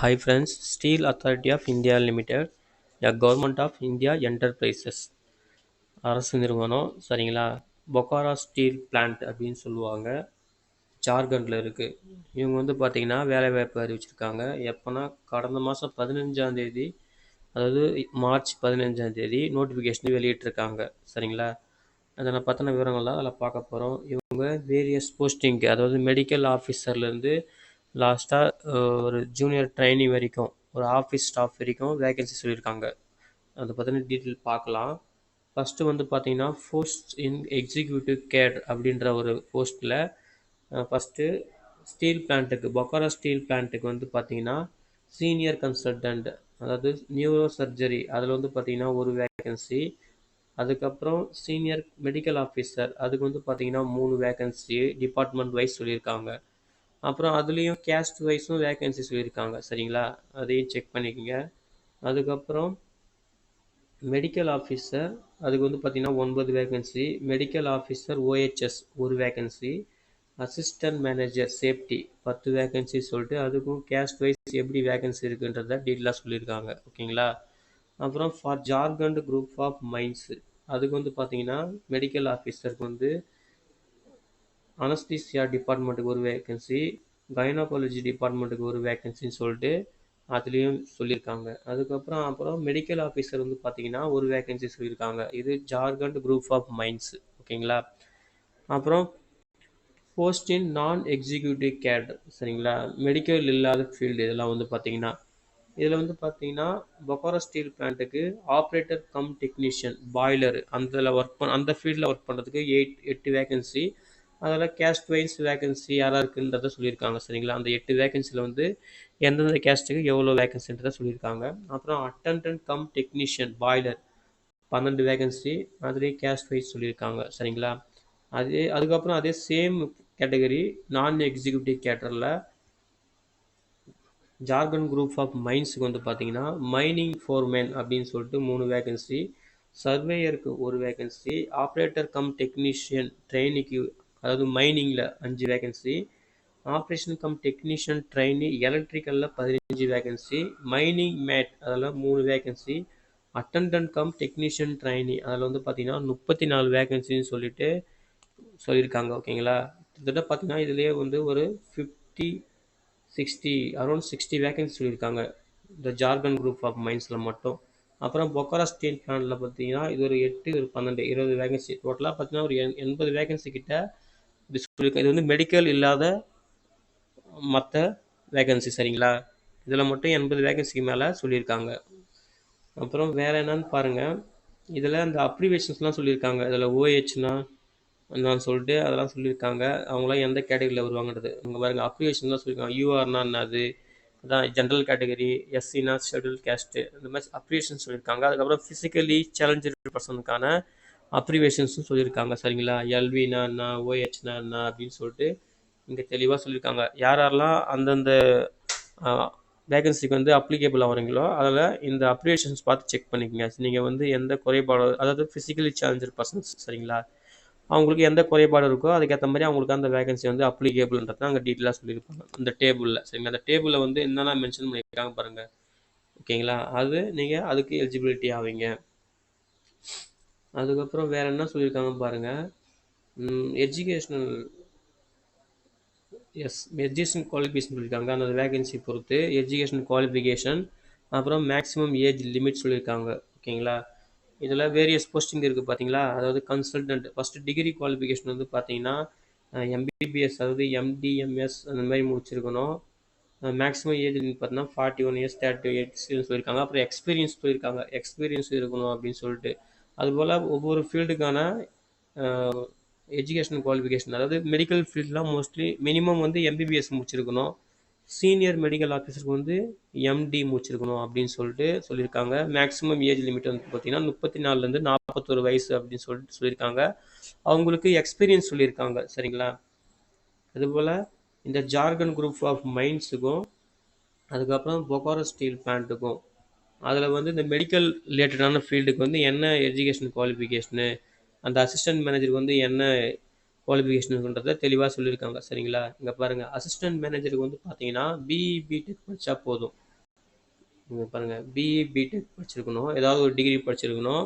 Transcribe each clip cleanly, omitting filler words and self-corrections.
Hi friends, Steel Authority of India Limited, a Government of India Enterprises அரசு நிறுவனம் சரிங்களா. Bokaro steel plant அப்படின்னு சொல்லுவாங்க. ஜார்க்கண்டில் இருக்குது. இவங்க பார்த்தீங்கன்னா வேலைவாய்ப்பு அறிவிச்சிருக்காங்க. எப்போனா கடந்த மாதம் 15ஆம் தேதி, அதாவது மார்ச் 15ஆம் தேதி நோட்டிஃபிகேஷன் வெளியிட்டிருக்காங்க சரிங்களா. அதில் பற்றின விவரங்கள் தான் அதில் பார்க்க போகிறோம். இவங்க வேரியஸ் போஸ்டிங்க்கு, அதாவது மெடிக்கல் ஆஃபீஸர்லேருந்து லாஸ்ட்டாக ஒரு ஜூனியர் ட்ரைனி வரைக்கும், ஒரு ஆஃபீஸ் ஸ்டாஃப் வரைக்கும் வேகன்சி சொல்லியிருக்காங்க. அதை பற்றின டீட்டெயில் பார்க்கலாம். ஃபஸ்ட்டு பார்த்தீங்கன்னா போஸ்ட் இன் எக்ஸிக்யூட்டிவ் கேட் அப்படின்ற ஒரு போஸ்ட்டில் ஃபஸ்ட்டு ஸ்டீல் பிளான்ட்டுக்கு, பொக்காரோ ஸ்டீல் பிளான்ட்டுக்கு பார்த்தீங்கன்னா சீனியர் கன்சல்டன்ட், அதாவது நியூரோ சர்ஜரி, அதில் பார்த்தீங்கன்னா ஒரு வேகன்சி. அதுக்கப்புறம் சீனியர் மெடிக்கல் ஆஃபீஸர், அதுக்கு பார்த்தீங்கன்னா 3 வேகன்சி டிபார்ட்மெண்ட் வைஸ் சொல்லியிருக்காங்க. அப்புறம் அதுலேயும் கேஸ்ட் வைஸும் வேகன்சி சொல்லியிருக்காங்க சரிங்களா. அதையும் செக் பண்ணிக்கோங்க. அதுக்கப்புறம் மெடிக்கல் ஆஃபீஸர், அதுக்கு பார்த்தீங்கன்னா 9 வேகன்சி. மெடிக்கல் ஆஃபீஸர் ஓஹெச்எஸ் ஒரு vacancy. Assistant manager safety 10 vacancy சொல்லிட்டு அதுக்கும் கேஸ்ட் வைஸ் எப்படி வேகன்சி இருக்குன்றத டீட்டெயிலாக சொல்லியிருக்காங்க ஓகேங்களா. அப்புறம் for Jharkhand group of mines, அதுக்கு பார்த்தீங்கன்னா மெடிக்கல் ஆஃபீஸருக்கு அனஸ்தீசியா டிபார்ட்மெண்ட்டுக்கு ஒரு வேகன்சி, கைனகாலஜி டிபார்ட்மெண்ட்டுக்கு ஒரு வேகன்சின்னு சொல்லிட்டு அதுலேயும் சொல்லியிருக்காங்க. அப்புறம் மெடிக்கல் ஆஃபீஸர் பார்த்தீங்கன்னா ஒரு வேகன்சி சொல்லியிருக்காங்க. இது ஜார்க்கண்ட் குரூப் ஆஃப் மைன்ஸ் ஓகேங்களா. அப்புறம் போஸ்ட் இன் நான் எக்ஸிக்யூட்டிவ் கேடர் சரிங்களா, மெடிக்கல் இல்லாத ஃபீல்டு இதெல்லாம் பார்த்தீங்கன்னா இதில் பார்த்தீங்கன்னா பொக்காரோ ஸ்டீல் பிளான்ட்டுக்கு ஆப்ரேட்டர் கம் டெக்னீஷியன் பாய்லர் அந்த ஃபீல்டில் ஒர்க் பண்ணுறதுக்கு 8 வேகன்சி. அதில் கேஸ்ட் வைஸ் வேகன்சி யாராக இருக்குன்றத சொல்லியிருக்காங்க சரிங்களா. அந்த 8 வேகன்சியில் எந்தெந்த கேஸ்ட்டுக்கு எவ்வளோ வேகன்சின்றதை சொல்லியிருக்காங்க. அப்புறம் attendant cum technician boiler 12 vacancy, அதுலேயும் கேஸ்ட் வைஸ் சொல்லியிருக்காங்க சரிங்களா. அதுக்கப்புறம் அதே சேம் கேட்டகரி நான் எக்ஸிக்யூட்டிவ் கேட்டரில் ஜார்க்கண்ட் குரூப் ஆஃப் மைன்ஸுக்கு பார்த்தீங்கன்னா மைனிங் ஃபோர்மேன் அப்படின்னு சொல்லிட்டு 3 வேகன்சி, சர்வேயருக்கு ஒரு வேகன்சி, ஆப்ரேட்டர் கம் டெக்னீஷியன் ட்ரெயினிக்கு, அதாவது மைனிங்கில் 5 vacancy, operation cum technician trainee எலக்ட்ரிக்கலில் 15 வேகன்சி, மைனிங் மேட் அதில் 3 vacancy, attendant cum technician trainee அதில் பார்த்தீங்கன்னா 34 வேகன்சின்னு சொல்லிட்டு சொல்லியிருக்காங்க ஓகேங்களா. கிட்டத்தட்ட பார்த்தீங்கன்னா இதுலேயே ஒரு 60 வேகன்சி சொல்லியிருக்காங்க இந்த ஜார்க்கண்ட் குரூப் ஆஃப் மைன்ஸில் மட்டும். அப்புறம் பொக்காரோ ஸ்டீல் பிளான்ட்டில் பார்த்தீங்கன்னா இது ஒரு 8, ஒரு 12, 20 வேகன்சி. டோட்டலாக பார்த்தீங்கன்னா ஒரு 80 வேகன்சி கிட்ட இது சொல்லியிருக்காங்க. இது மெடிக்கல் இல்லாத மற்ற வேகன்சி சரிங்களா. இதில் மட்டும் 80 வேகன்சிக்கு மேலே சொல்லியிருக்காங்க. அப்புறம் வேறு என்னன்னு பாருங்கள். இதில் அந்த அப்ரிவேஷன்ஸ்லாம் சொல்லியிருக்காங்க. இதில் ஓஹெச்னா நான் சொல்லிட்டு அதெல்லாம் சொல்லியிருக்காங்க. அவங்களாம் எந்த கேட்டகரியில் வருவாங்கன்றது இங்கே பாருங்கள். அப்ரிவேஷன்லாம் சொல்லியிருக்காங்க. யூஆர்னா என்னது, அதான் ஜென்ரல் கேட்டகரி, எஸ்சினா ஷெட்யூல் கேஸ்ட்டு, இந்த மாதிரி அப்ரிவேஷன் சொல்லியிருக்காங்க. அதுக்கப்புறம் ஃபிசிக்கலி சேலஞ்சர் பர்சனுக்கான அப்ரிவேஷன்ஸும் சொல்லியிருக்காங்க சரிங்களா. எல்வினா என்ன, ஓஹெச்னா என்ன அப்படின்னு சொல்லிட்டு இங்கே தெளிவாக சொல்லியிருக்காங்க. யாரெல்லாம் அந்தந்த வேகன்சிக்கு அப்ளிகேபிள் ஆகிறீங்களோ அதில் இந்த அப்ரிவேஷன்ஸ் பார்த்து செக் பண்ணிக்கோங்க. நீங்கள் எந்த குறைபாடு, அதாவது ஃபிசிக்கலி சேலஞ்சர் பர்சன்ஸ் சரிங்களா, அவங்களுக்கு எந்த குறைபாடு இருக்கோ அதுக்கேற்ற மாதிரி அவங்களுக்கு அந்த வேகன்சி அப்ளிகேபிள்ன்றது அங்கே டீட்டெயிலாக சொல்லியிருப்பாங்க இந்த டேபிளில் சரிங்களா. அந்த டேபிளில் என்னென்ன மென்ஷன் பண்ணியிருக்காங்க பாருங்கள் ஓகேங்களா. அது நீங்கள் அதுக்கு எலிஜிபிலிட்டி ஆவீங்க. அதுக்கப்புறம் வேறு என்ன சொல்லியிருக்காங்க பாருங்கள். எஜுகேஷனல் எஜுகேஷன் குவாலிஃபிகேஷன் சொல்லியிருக்காங்க. அந்த வேகன்சி பொறுத்து எஜுகேஷன் குவாலிஃபிகேஷன், அப்புறம் மேக்ஸிமம் ஏஜ் லிமிட் சொல்லியிருக்காங்க ஓகேங்களா. இதில் வேரியஸ் போஸ்டிங் இருக்குது பார்த்தீங்களா. அதாவது கன்சல்டன்ட் ஃபஸ்ட்டு டிகிரி குவாலிஃபிகேஷன் பார்த்தீங்கன்னா எம்பிபிஎஸ், அதாவது எம்டிஎம்எஸ் அந்த மாதிரி முடிச்சிருக்கணும். மேக்ஸிமம் ஏஜ் பார்த்தீங்கன்னா 41 இயர்ஸ் 30 இயர்ஸ் சொல்லியிருக்காங்க. அப்புறம் எக்ஸ்பீரியன்ஸ் சொல்லியிருக்காங்க, எக்ஸ்பீரியன்ஸ் இருக்கணும் அப்படின்னு சொல்லிட்டு. அதுபோல் ஒவ்வொரு ஃபீல்டுக்கான எஜுகேஷன் குவாலிஃபிகேஷன், அதாவது மெடிக்கல் ஃபீல்ட்லாம் மோஸ்ட்லி மினிமம் எம்பிபிஎஸ் முடிச்சிருக்கணும். சீனியர் மெடிக்கல் ஆஃபீஸருக்கு எம்டி முடிச்சிருக்கணும் அப்படின்னு சொல்லிட்டு சொல்லியிருக்காங்க. மேக்ஸிமம் ஏஜ் லிமிட் பார்த்தீங்கன்னா 34லேருந்து 41 வயசு அப்படின்னு சொல்லிட்டு சொல்லியிருக்காங்க. அவங்களுக்கு எக்ஸ்பீரியன்ஸ் சொல்லியிருக்காங்க சரிங்களா. அதுபோல் இந்த ஜார்க்கண்ட் குரூப் ஆஃப் மைன்ஸுக்கும் அதுக்கப்புறம் பொக்காரோ ஸ்டீல் பிளான்ட்டுக்கும் அதில் இந்த மெடிக்கல் ரிலேட்டடான ஃபீல்டுக்கு என்ன எஜுகேஷன் குவாலிஃபிகேஷனு, அந்த அசிஸ்டன்ட் மேனேஜருக்கு என்ன குவாலிஃபிகேஷனுன்றதை தெளிவாக சொல்லியிருக்காங்க சரிங்களா. இங்கே பாருங்கள், அசிஸ்டன்ட் மேனேஜருக்கு பார்த்தீங்கன்னா பிஇ பிடெக் படித்தா போதும். இங்க பாருங்க பிஇ, பிடெக் படிச்சிருக்கணும். ஏதாவது ஒரு டிகிரி படிச்சிருக்கணும்.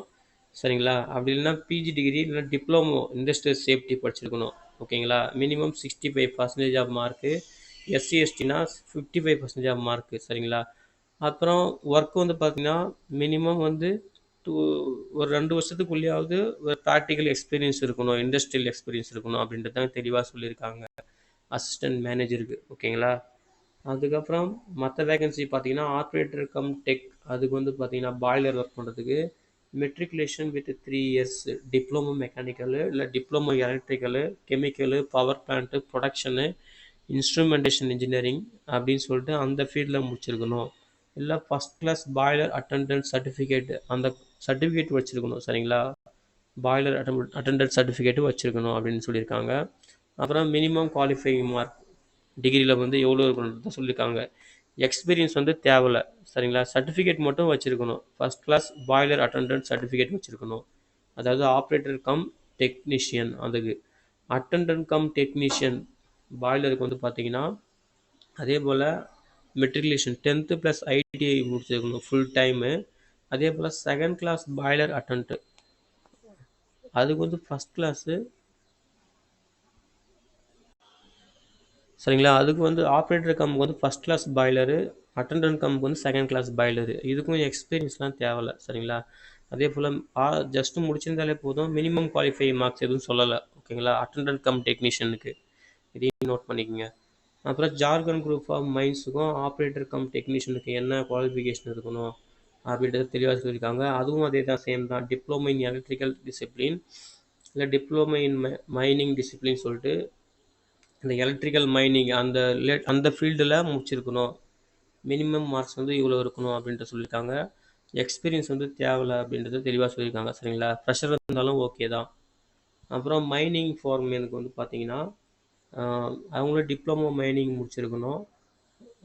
சரிங்களா? அப்படி இல்லைன்னா பிஜி டிகிரி இல்லைன்னா டிப்ளமோ இண்டஸ்ட்ரியல் சேஃப்டி படிச்சிருக்கணும். ஓகேங்களா? Minimum 65% of mark. எஸ்சி எஸ்டினா 55% ஆஃப் மார்க்கு. சரிங்களா? அப்புறம் ஒர்க் வந்து பார்த்தீங்கன்னா மினிமம் வந்து டூ ஒரு 2 வருஷத்துக்குள்ளேயாவது ஒரு ப்ராக்டிக்கல் எக்ஸ்பீரியன்ஸ் இருக்கணும், இண்டஸ்ட்ரியல் எக்ஸ்பீரியன்ஸ் இருக்கணும் அப்படின்றது தான் தெளிவாக சொல்லியிருக்காங்க அசிஸ்டன்ட் மேனேஜருக்கு. ஓகேங்களா? அதுக்கப்புறம் மற்ற வேகன்சி பார்த்தீங்கன்னா ஆப்ரேட்டர் கம் டெக், அதுக்கு வந்து பார்த்தீங்கன்னா பாய்லர் ஒர்க் பண்ணுறதுக்கு matriculation with 3 years diploma mechanical இல்லை diploma electrical chemical power plant production instrumentation engineering அப்படின்னு சொல்லிட்டு அந்த ஃபீல்டில் முடிச்சிருக்கணும். இல்லை first class boiler attendant certificate, அந்த சர்டிஃபிகேட் வச்சுருக்கணும். சரிங்களா? பாய்லர் அட்டண்டன்ட் சர்டிஃபிகேட்டு வச்சுருக்கணும் அப்படின்னு சொல்லியிருக்காங்க. அப்புறம் மினிமம் குவாலிஃபைங் மார்க் டிகிரியில் வந்து எவ்வளோ இருக்கணும்னு சொல்லியிருக்காங்க. எக்ஸ்பீரியன்ஸ் வந்து தேவையில்ல. சரிங்களா? சர்டிஃபிகேட் மட்டும் வச்சுருக்கணும். First class boiler attendant certificate வச்சுருக்கணும். அதாவது ஆப்ரேட்டர் கம் டெக்னீஷியன், அதுக்கு அட்டண்டன்ட் கம் டெக்னீஷியன் பாய்லருக்கு வந்து பார்த்தீங்கன்னா அதே போல் மெட்ரிகுலேஷன் 10th ப்ளஸ் ஐடிஐ முடிச்சிருக்கணும் ஃபுல் டைமு. அதே போல் செகண்ட் கிளாஸ் பாய்லர் அட்டன்ட்டு, அதுக்கு வந்து ஃபஸ்ட் கிளாஸு. சரிங்களா? அதுக்கு வந்து ஆப்ரேட்டர் கம்முக்கு வந்து ஃபஸ்ட் கிளாஸ் பாய்லரு, அட்டண்டன்ட் கம்முக்கு வந்து செகண்ட் கிளாஸ் பாய்லரு. இதுக்கும் எக்ஸ்பீரியன்ஸ்லாம் தேவையில்ல. சரிங்களா? அதே போல் ஜஸ்ட்டு முடிச்சிருந்தாலே போதும். மினிமம் குவாலிஃபை மார்க்ஸ் எதுவும் சொல்லலை. ஓகேங்களா? அட்டண்டன்ட் கம் டெக்னீஷியனுக்கு இதையும் நோட் பண்ணிக்கோங்க. அப்புறம் ஜார்க்கண்ட் குரூப் ஆஃப் மைன்ஸுக்கும் ஆப்ரேட்டர் கம் டெக்னீஷியனுக்கு என்ன குவாலிஃபிகேஷன் இருக்கணும் அப்படின்றத தெளிவாக சொல்லியிருக்காங்க. அதுவும் அதே தான், சேம் தான். டிப்ளமோ இன் எலக்ட்ரிக்கல் டிசிப்ளின் இல்லை டிப்ளமோ இன் மைனிங் டிசிப்ளின் சொல்லிட்டு இந்த எலக்ட்ரிக்கல் மைனிங் அந்த ஃபீல்டில் முடிச்சிருக்கணும். மினிமம் மார்க்ஸ் வந்து இவ்வளோ இருக்கணும் அப்படின்ட்டு சொல்லியிருக்காங்க. எக்ஸ்பீரியன்ஸ் வந்து தேவையில்லை அப்படின்றத தெளிவாக சொல்லியிருக்காங்க. சரிங்களா? ப்ரெஷர் இருந்தாலும் ஓகே தான். அப்புறம் மைனிங் ஃபார்மேனுக்கு வந்து பார்த்தீங்கன்னா அவங்களும் டிப்ளமோ மைனிங் முடிச்சிருக்கணும்.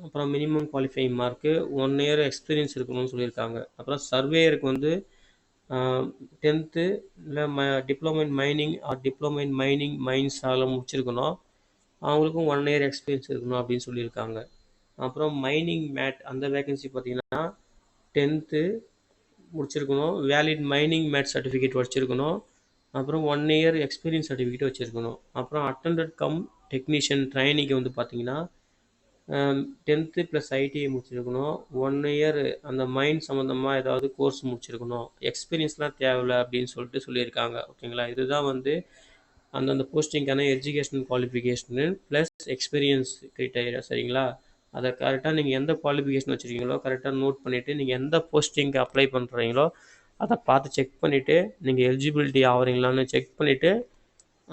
அப்புறம் minimum qualifying mark 1 year experience இருக்கணும்னு சொல்லியிருக்காங்க. அப்புறம் சர்வேயருக்கு வந்து 10th இல்லை diploma in mining or diploma in mining mines அதெல்லாம் முடிச்சிருக்கணும். அவங்களுக்கும் 1 இயர் எக்ஸ்பீரியன்ஸ் இருக்கணும் அப்படின்னு சொல்லியிருக்காங்க. அப்புறம் மைனிங் மேட் அந்த வேகன்சி பார்த்தீங்கன்னா 10th முடிச்சிருக்கணும், வேலிட் மைனிங் மேட் சர்டிஃபிகேட் வச்சுருக்கணும். அப்புறம் 1 இயர் எக்ஸ்பீரியன்ஸ் சர்டிஃபிகேட் வச்சுருக்கணும். அப்புறம் அட்டண்டட் கம் டெக்னீஷியன் ட்ரைனிங்கு வந்து பார்த்தீங்கன்னா 10th ப்ளஸ் ஐடிஐ முடிச்சிருக்கணும். 1 இயர் அந்த மைண்ட் சம்மந்தமாக ஏதாவது கோர்ஸ் முடிச்சிருக்கணும். எக்ஸ்பீரியன்ஸ்லாம் தேவையில்லை அப்படின்னு சொல்லிட்டு சொல்லியிருக்காங்க. ஓகேங்களா? இதுதான் வந்து அந்தந்த போஸ்டிங்கான educational qualification plus experience criteria. சரிங்களா? அதை கரெக்டாக நீங்கள் எந்த குவாலிஃபிகேஷன் வச்சுருக்கீங்களோ கரெக்டாக நோட் பண்ணிவிட்டு நீங்கள் எந்த போஸ்டிங்க்கு அப்ளை பண்ணுறீங்களோ அதை பார்த்து செக் பண்ணிவிட்டு நீங்கள் எலிஜிபிலிட்டி ஆகிறீங்களான்னு செக் பண்ணிவிட்டு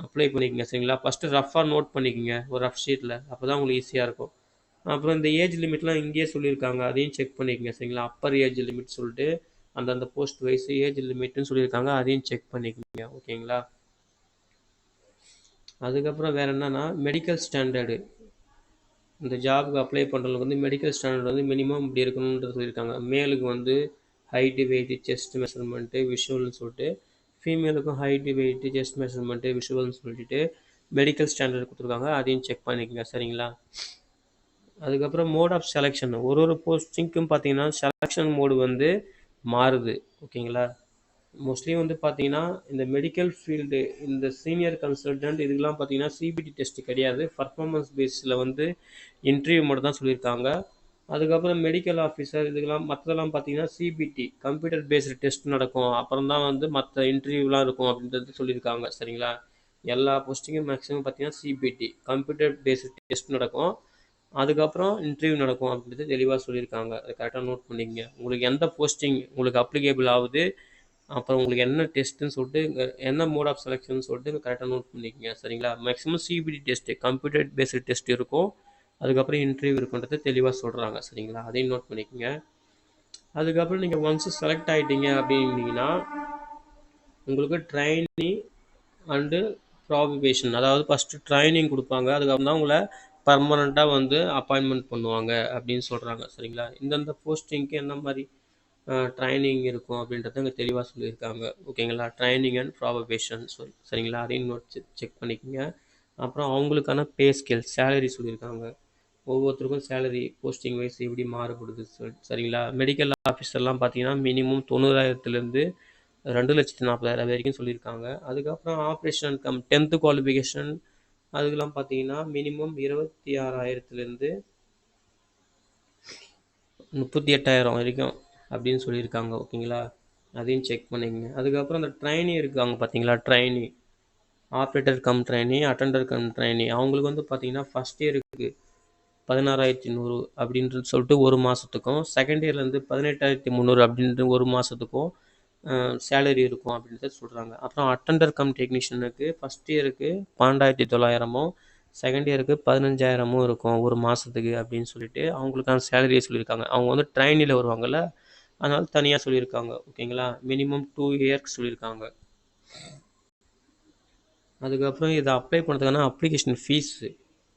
அப்ளை பண்ணிக்கோங்க. சரிங்களா? ஃபஸ்ட்டு ரஃபாக நோட் பண்ணிக்கோங்க ஒரு ரஃப் ஷீட்டில், அப்போ தான் உங்களுக்கு ஈஸியாக இருக்கும். அப்புறம் இந்த ஏஜ் லிமிட்லாம் இங்கேயே சொல்லியிருக்காங்க, அதையும் செக் பண்ணிக்கோங்க. சரிங்களா? அப்பர் ஏஜ் லிமிட் சொல்லிட்டு அந்தந்த போஸ்ட் வைஸ் ஏஜ் லிமிட்னு சொல்லியிருக்காங்க, அதையும் செக் பண்ணிக்கோங்க. ஓகேங்களா? அதுக்கப்புறம் வேறு என்னென்னா மெடிக்கல் ஸ்டாண்டர்டு. இந்த ஜாபுக்கு அப்ளை பண்ணுறவங்களுக்கு வந்து மெடிக்கல் ஸ்டாண்டர்ட் வந்து மினிமம் இப்படி இருக்கணுன்றது சொல்லியிருக்காங்க. மேலுக்கு வந்து ஹைட்டு வெயிட்டு செஸ்ட் மெஷர்மெண்ட்டு விஷுவல்னு சொல்லிட்டு, ஃபீமேலுக்கும் ஹைட்டு வெயிட்டு செஸ்ட் மெஷர்மெண்ட்டு விஷுவல்னு சொல்லிட்டு மெடிக்கல் ஸ்டாண்டர்ட் கொடுத்துருக்காங்க, அதையும் செக் பண்ணிக்கோங்க. சரிங்களா? அதுக்கப்புறம் மோட் ஆஃப் செலெக்ஷன் ஒரு போஸ்டிங்க்கும் பார்த்தீங்கன்னா செலெக்ஷன் மோடு வந்து மாறுது. ஓகேங்களா? மோஸ்ட்லி வந்து பார்த்தீங்கன்னா இந்த மெடிக்கல் ஃபீல்டு இந்த சீனியர் கன்சல்டன்ட் இதுக்கெல்லாம் பார்த்தீங்கன்னா சிபிடி டெஸ்ட் கிடையாது, பர்ஃபார்மன்ஸ் பேஸில் வந்து இன்டர்வியூ மட்டும் தான் சொல்லியிருக்காங்க. அதுக்கப்புறம் மெடிக்கல் ஆஃபீஸர் இதுக்கெல்லாம் மற்றதெல்லாம் பார்த்தீங்கன்னா சிபிடி கம்ப்யூட்டர் பேஸ்டு டெஸ்ட் நடக்கும், அப்புறம் தான் வந்து மற்ற இன்டர்வியூலாம் இருக்கும் அப்படின்றது சொல்லியிருக்காங்க. சரிங்களா? எல்லா போஸ்டிங்கும் மேக்ஸிமம் பார்த்தீங்கன்னா சிபிடி கம்ப்யூட்டர் பேஸ்டு டெஸ்ட் நடக்கும், அதுக்கப்புறம் இன்டர்வியூ நடக்கும் அப்படின்றது தெளிவாக சொல்லியிருக்காங்க. அதை கரெக்டாக நோட் பண்ணிக்கங்க. உங்களுக்கு எந்த போஸ்டிங் உங்களுக்கு அப்ளிகேபிள் ஆகுது, அப்புறம் உங்களுக்கு என்ன டெஸ்ட்டுன்னு சொல்லிட்டு என்ன மோட் ஆஃப் செலெக்ஷன் சொல்லிட்டு கரெக்டாக நோட் பண்ணிக்கங்க. சரிங்களா? Maximum CBT test computer based test இருக்கும், அதுக்கப்புறம் இன்டர்வியூ இருக்குன்றது தெளிவாக சொல்கிறாங்க. சரிங்களா? அதையும் நோட் பண்ணிக்கோங்க. அதுக்கப்புறம் நீங்கள் ஒன்ஸ் செலக்ட் ஆகிட்டீங்க அப்படின்னீங்கன்னா உங்களுக்கு ட்ரைனிங் அண்டு ப்ராபபேஷன், அதாவது ஃபஸ்ட்டு ட்ரைனிங் கொடுப்பாங்க, அதுக்கப்புறம் தான் உங்களை பர்மனெண்ட்டாக வந்து அப்பாயின்மெண்ட் பண்ணுவாங்க அப்படின்னு சொல்கிறாங்க. சரிங்களா? இந்தந்த போஸ்டிங்க்கு என்ன மாதிரி ட்ரைனிங் இருக்கும் அப்படின்றத இங்கே தெளிவாக சொல்லியிருக்காங்க. ஓகேங்களா? ட்ரைனிங் அண்ட் ப்ராபபேஷன் சரிங்களா? அதையும் நோட் செக் பண்ணிக்கோங்க. அப்புறம் அவங்களுக்கான பே ஸ்கேல் சேலரி சொல்லியிருக்காங்க. ஒவ்வொருத்தருக்கும் சேலரி போஸ்டிங் வைஸ் எப்படி மாறுபடுது சரிங்களா. மெடிக்கல் ஆஃபீஸர்லாம் பார்த்தீங்கன்னா மினிமம் 90,000லேருந்து 2,40,000 வரைக்கும் சொல்லியிருக்காங்க. அதுக்கப்புறம் ஆப்ரேஷன் கம் 10th குவாலிஃபிகேஷன் அதுக்கெல்லாம் பார்த்தீங்கன்னா மினிமம் 26,000லேருந்து 38,000 வரைக்கும் அப்படின்னு சொல்லியிருக்காங்க. ஓகேங்களா, அதையும் செக் பண்ணிக்கங்க. அதுக்கப்புறம் அந்த ட்ரைனி இருக்காங்க பார்த்தீங்களா, trainee operator come trainee, attender come trainee, அவங்களுக்கு வந்து பார்த்தீங்கன்னா ஃபஸ்ட் இயருக்கு 16,100 அப்படின்றது சொல்லிட்டு ஒரு மாதத்துக்கும், செகண்ட் இயர்லேருந்து 18,300 அப்படின்ட்டு ஒரு மாதத்துக்கும் சேலரி இருக்கும் அப்படின்றத சொல்கிறாங்க. அப்புறம் அட்டெண்டர் கம் டெக்னீஷியனுக்கு ஃபஸ்ட் இயருக்கு 12,900 செகண்ட் இயருக்கு 15,000 இருக்கும் ஒரு மாதத்துக்கு அப்படின்னு சொல்லிட்டு அவங்களுக்கான சேலரியை சொல்லியிருக்காங்க. அவங்க வந்து ட்ரைனில் வருவாங்கள்ல, அதனால தனியாக சொல்லியிருக்காங்க. ஓகேங்களா, மினிமம் 2 இயர்ஸ் சொல்லியிருக்காங்க. அதுக்கப்புறம் இதை அப்ளை பண்ணுறதுக்கான அப்ளிகேஷன் ஃபீஸு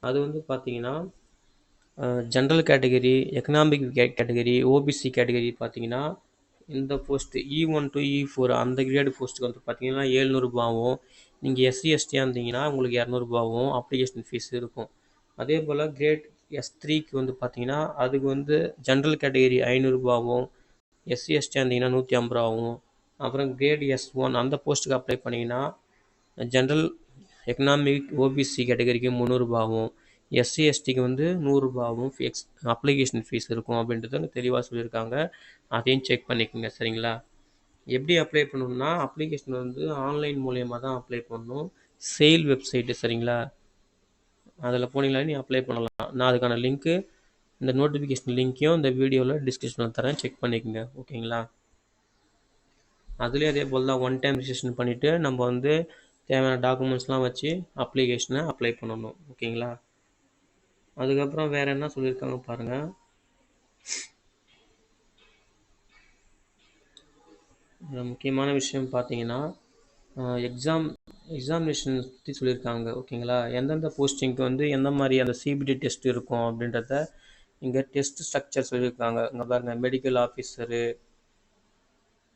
அது வந்து பார்த்தீங்கன்னா general category, economic category, OBC category பார்த்தீங்கன்னா இந்த போஸ்ட்டு E1 to E4 அந்த கிரேடு போஸ்ட்டுக்கு வந்து பார்த்தீங்கன்னா 700 ரூபாவும், நீங்கள் எஸ்சி எஸ்டியாக இருந்தீங்கன்னா உங்களுக்கு 200 ரூபாவும் அப்ளிகேஷன் ஃபீஸ் இருக்கும். அதே போல் கிரேட் S3க்கு வந்து பார்த்தீங்கன்னா அதுக்கு வந்து ஜென்ரல் கேட்டகரி 500 ரூபாவும், எஸ்சி எஸ்டியாக இருந்தீங்கன்னா 150 ரூபாவும், அப்புறம் கிரேட் S1 அந்த போஸ்ட்டுக்கு அப்ளை பண்ணிங்கன்னா ஜென்ரல் எக்கனாமிக் ஓபிசி கேட்டகரிக்கு 300 ரூபாவும், எஸ்சி எஸ்டிக்கு வந்து 100 ரூபாவும் அப்ளிகேஷன் ஃபீஸ் இருக்கும் அப்படின்றத தெளிவாக சொல்லியிருக்காங்க. அதையும் செக் பண்ணிக்கோங்க சரிங்களா. எப்படி அப்ளை பண்ணணும்னா அப்ளிகேஷன் வந்து ஆன்லைன் மூலயமா தான் அப்ளை பண்ணணும். செயில் வெப்சைட்டு சரிங்களா, அதில் போனீங்களா நீ அப்ளை பண்ணலாம். நான் அதுக்கான லிங்க்கு இந்த நோட்டிஃபிகேஷன் லிங்க்கையும் இந்த வீடியோவில் டிஸ்கிரிப்ஷனில் தரேன், செக் பண்ணிக்கோங்க. ஓகேங்களா, அதுலேயும் அதே போல் தான் ஒன் டைம் ரிஜிஸ்ட்ரேஷன் பண்ணிவிட்டு நம்ம வந்து தேவையான டாக்குமெண்ட்ஸ்லாம் வச்சு அப்ளிகேஷனை அப்ளை பண்ணணும். ஓகேங்களா, அதுக்கப்புறம் வேறு என்ன சொல்லியிருக்காங்க பாருங்கள். முக்கியமான விஷயம் பார்த்தீங்கன்னா எக்ஸாமினேஷன் பற்றி சொல்லியிருக்காங்க. ஓகேங்களா, எந்தெந்த போஸ்டிங்க்கு வந்து எந்த மாதிரி அந்த சிபிடி டெஸ்ட் இருக்கும் அப்படின்றத இங்கே டெஸ்ட் ஸ்ட்ரக்சர் சொல்லியிருக்காங்க. இங்கே பாருங்கள், மெடிக்கல் ஆஃபீஸரு,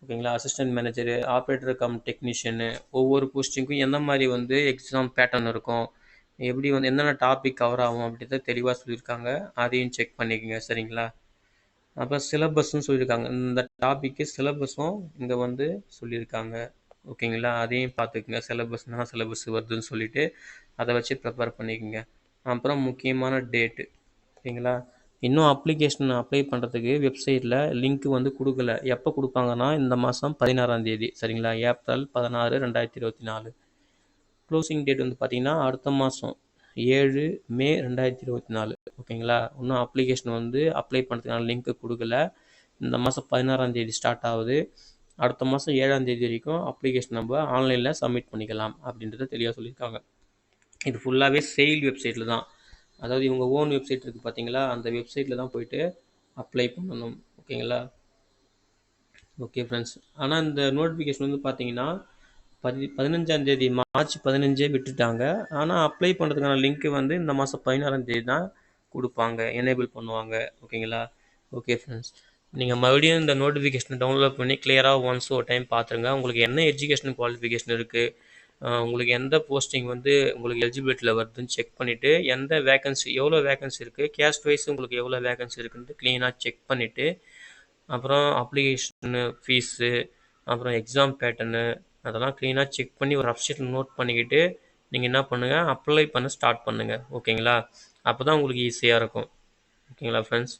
ஓகேங்களா, assistant manager, operator come technician, ஒவ்வொரு போஸ்டிங்க்கும் எந்த மாதிரி வந்து எக்ஸாம் பேட்டர்ன் இருக்கும், எப்படி வந்து என்னென்ன டாபிக் கவர் ஆகும் அப்படின்றத தெளிவாக சொல்லியிருக்காங்க. அதையும் செக் பண்ணிக்கோங்க சரிங்களா. அப்புறம் சிலபஸ்ன்னு சொல்லியிருக்காங்க. இந்த டாப்பிக்கு சிலபஸும் இங்கே வந்து சொல்லியிருக்காங்க. ஓகேங்களா, அதையும் பார்த்துக்குங்க. சிலபஸ்னால் சிலபஸ் வருதுன்னு சொல்லிவிட்டு அதை வச்சு ப்ரிப்பேர் பண்ணிக்கோங்க. அப்புறம் முக்கியமான டேட்டு, ஓகேங்களா, இன்னும் அப்ளிகேஷன் அப்ளை பண்ணுறதுக்கு வெப்சைட்டில் லிங்க் வந்து கொடுக்கல. எப்போ கொடுப்பாங்கன்னா இந்த மாதம் 16ஆம் தேதி சரிங்களா, ஏப்ரல் 16, 2024. க்ளோசிங் டேட் வந்து பார்த்திங்கன்னா அடுத்த மாதம் 7 மே 2024. ஓகேங்களா, இன்னும் அப்ளிகேஷன் வந்து அப்ளை பண்ணுறதுக்கான லிங்க்கு கொடுக்கல. இந்த மாதம் 16ஆம் தேதி ஸ்டார்ட் ஆகுது. அடுத்த மாதம் 7ஆம் தேதி வரைக்கும் அப்ளிகேஷன் நம்ம ஆன்லைனில் சப்மிட் பண்ணிக்கலாம் அப்படின்றத தெளிவாக சொல்லியிருக்காங்க. இது ஃபுல்லாகவே செயில் வெப்சைட்டில் தான், அதாவது இவங்க ஓன் வெப்சைட் இருக்குது பார்த்தீங்களா, அந்த வெப்சைட்டில் தான் போயிட்டு அப்ளை பண்ணணும். ஓகேங்களா, ஓகே ஃப்ரெண்ட்ஸ். ஆனால் இந்த நோட்டிஃபிகேஷன் வந்து பார்த்தீங்கன்னா 15ஆம் தேதி மார்ச் 15 விட்டுட்டாங்க. ஆனால் அப்ளை பண்ணுறதுக்கான லிங்க்கு வந்து இந்த மாதம் 16ஆம் தேதி தான் கொடுப்பாங்க, எனேபிள் பண்ணுவாங்க. ஓகேங்களா, ஓகே ஃப்ரெண்ட்ஸ், நீங்கள் மறுபடியும் இந்த நோட்டிஃபிகேஷனை டவுன்லோட் பண்ணி கிளியராக ஒன்ஸ் ஒரு டைம் பார்த்துருங்க. உங்களுக்கு என்ன எஜுகேஷன் குவாலிஃபிகேஷன் இருக்குது, உங்களுக்கு எந்த போஸ்டிங் வந்து உங்களுக்கு எலிஜிபிலிட்டியில் வருதுன்னு செக் பண்ணிவிட்டு எந்த வேகன்சி எவ்வளோ வேகன்சி இருக்குது, கேஸ்ட் வைஸ் உங்களுக்கு எவ்வளோ வேகன்சி இருக்குன்னு க்ளீனாக செக் பண்ணிவிட்டு அப்புறம் அப்ளிகேஷனு ஃபீஸு அப்புறம் எக்ஸாம் பேட்டர்னு அதெல்லாம் க்ளீனாக செக் பண்ணி ஒரு ரஃப் ஷீட்டில் நோட் பண்ணிக்கிட்டு நீங்கள் என்ன பண்ணுங்கள், அப்ளை பண்ண ஸ்டார்ட் பண்ணுங்கள். ஓகேங்களா, அப்போ தான் உங்களுக்கு ஈஸியாக இருக்கும். ஓகேங்களா ஃப்ரெண்ட்ஸ்,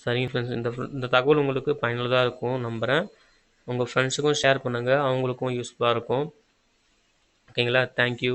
சரிங்க ஃப்ரெண்ட்ஸ், இந்த தகவல் உங்களுக்கு பயனுள்ளதாக இருக்கும் நம்புகிறேன். உங்கள் ஃப்ரெண்ட்ஸுக்கும் ஷேர் பண்ணுங்கள், அவங்களுக்கும் யூஸ்ஃபுல்லாக இருக்கும். ஓகேங்களா, தேங்க்யூ.